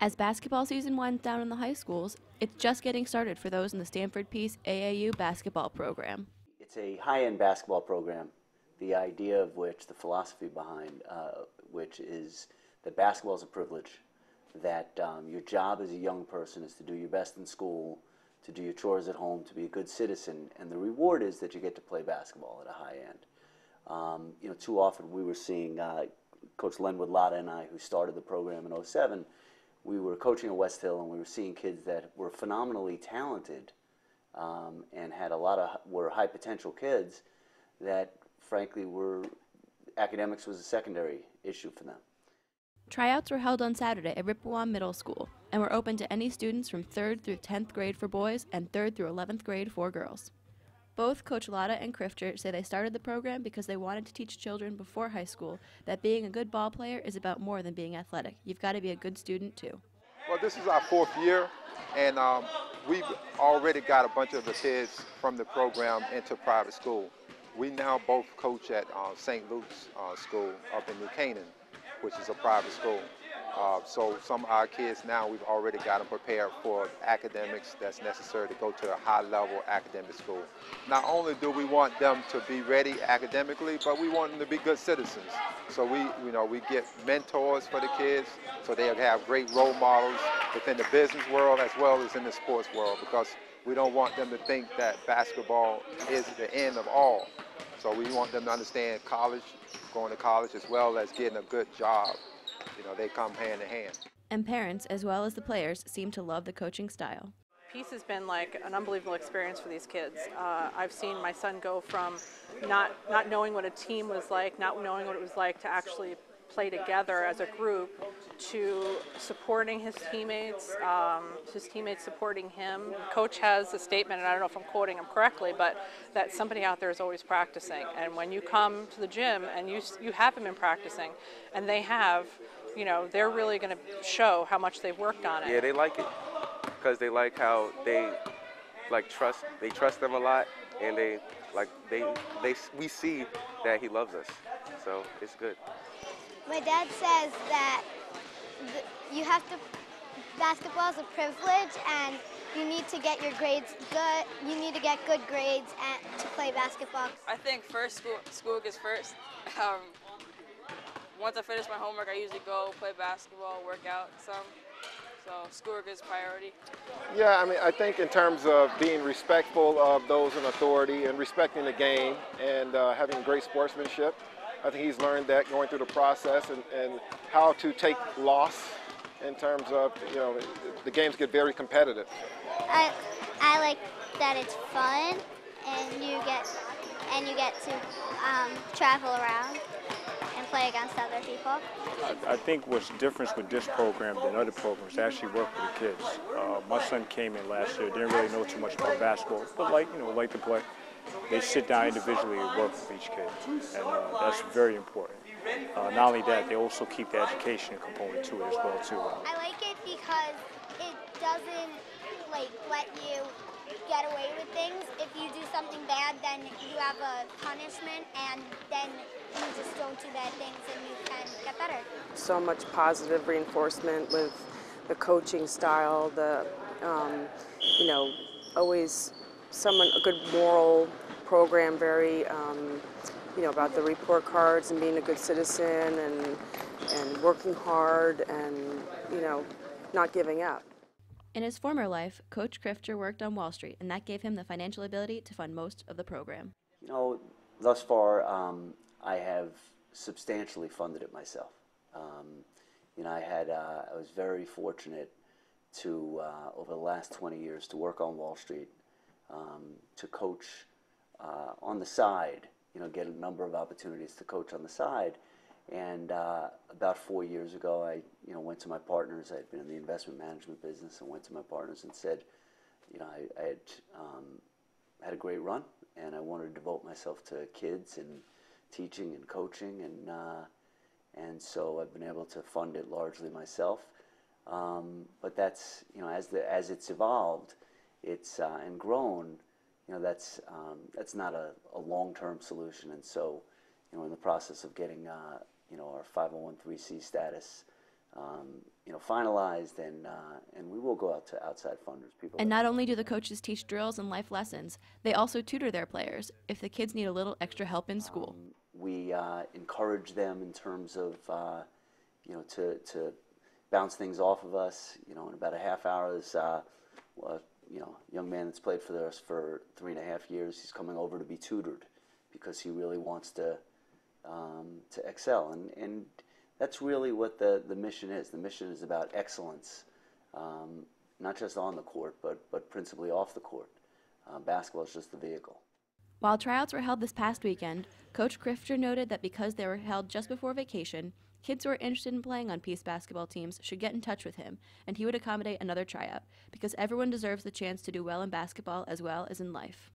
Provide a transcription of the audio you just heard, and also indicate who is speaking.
Speaker 1: As basketball season winds down in the high schools, it's just getting started for those in the Stanford Peace AAU basketball program.
Speaker 2: It's a high-end basketball program, the idea of which, the philosophy behind which is that basketball is a privilege, that your job as a young person is to do your best in school, to do your chores at home, to be a good citizen, and the reward is that you get to play basketball at a high end. Too often we were seeing Coach Lenwood Lotta and I, who started the program in '07, we were coaching at West Hill, and we were seeing kids that were phenomenally talented and had were high potential kids that, frankly, academics was a secondary issue for them.
Speaker 1: Tryouts were held on Saturday at Rippewa Middle School and were open to any students from 3rd through 10th grade for boys and 3rd through 11th grade for girls. Both Coach Lotta and Crifter say they started the program because they wanted to teach children before high school that being a good ball player is about more than being athletic. You've got to be a good student too.
Speaker 3: Well, this is our 4th year, and we've already got a bunch of the kids from the program into private school. We now both coach at St. Luke's School up in New Canaan, which is a private school. So some of our kids now, we've already got them prepared for academics that's necessary to go to a high-level academic school. Not only do we want them to be ready academically, but we want them to be good citizens. So we get mentors for the kids, so they'll have great role models within the business world as well as in the sports world, because we don't want them to think that basketball is the end of all. So we want them to understand college, going to college, as well as getting a good job. They come hand in hand.
Speaker 1: And parents, as well as the players, seem to love the coaching style.
Speaker 4: Peace has been like an unbelievable experience for these kids. I've seen my son go from not knowing what a team was like, not knowing what it was like to actually play together as a group, to supporting his teammates supporting him. Coach has a statement, and I don't know if I'm quoting him correctly, but that somebody out there is always practicing. And when you come to the gym and you haven't been practicing, and they have, they're really going to show how much they've worked on it.
Speaker 5: Yeah, they like it because they like how they trust them a lot, and we see that he loves us, so it's good.
Speaker 6: My dad says that basketball is a privilege, and you need to get your grades good. You need to get good grades to play basketball.
Speaker 7: I think first schoolwork is first. Once I finish my homework, I usually go play basketball, work out some. So schoolwork is priority.
Speaker 8: Yeah, I think in terms of being respectful of those in authority and respecting the game and having great sportsmanship, I think he's learned that going through the process and how to take loss in terms of, the games get very competitive.
Speaker 6: I like that it's fun and you get to travel around and play against other people.
Speaker 9: I think what's different with this program than other programs, they actually work with the kids. My son came in last year, didn't really know too much about basketball, but like to play. They sit down individually and work with each kid, and that's very important. Not only that, they also keep the education component to it as well too.
Speaker 6: I like it because it doesn't let you get away with things. If you do something bad, then you have a punishment, and then you just don't do bad things and you can get better.
Speaker 10: So much positive reinforcement with the coaching style, always a good moral program, very, about the report cards and being a good citizen and working hard and, not giving up.
Speaker 1: In his former life, Coach Crifter worked on Wall Street, and that gave him the financial ability to fund most of the program.
Speaker 2: Thus far, I have substantially funded it myself. I was very fortunate to, over the last 20 years, to work on Wall Street, to coach on the side, get a number of opportunities to coach on the side. And about 4 years ago, I went to my partners. I had been in the investment management business, and went to my partners and said, I had a great run, and I wanted to devote myself to kids and teaching and coaching, and so I've been able to fund it largely myself. But that's, as it's evolved, and grown, that's not a long-term solution, and so, in the process of getting, our 501(c) status finalized, and we will go out to outside funders.
Speaker 1: And not only do the coaches teach drills and life lessons, they also tutor their players if the kids need a little extra help in school.
Speaker 2: We encourage them in terms of, to bounce things off of us. In about a half hour, is young man that's played for us for 3.5 years. He's coming over to be tutored because he really wants to excel, and that's really what the mission is. The mission is about excellence, not just on the court, but principally off the court. Basketball is just the vehicle.
Speaker 1: While tryouts were held this past weekend, Coach Crifter noted that because they were held just before vacation, kids who are interested in playing on Peace basketball teams should get in touch with him, and he would accommodate another tryout, because everyone deserves the chance to do well in basketball as well as in life.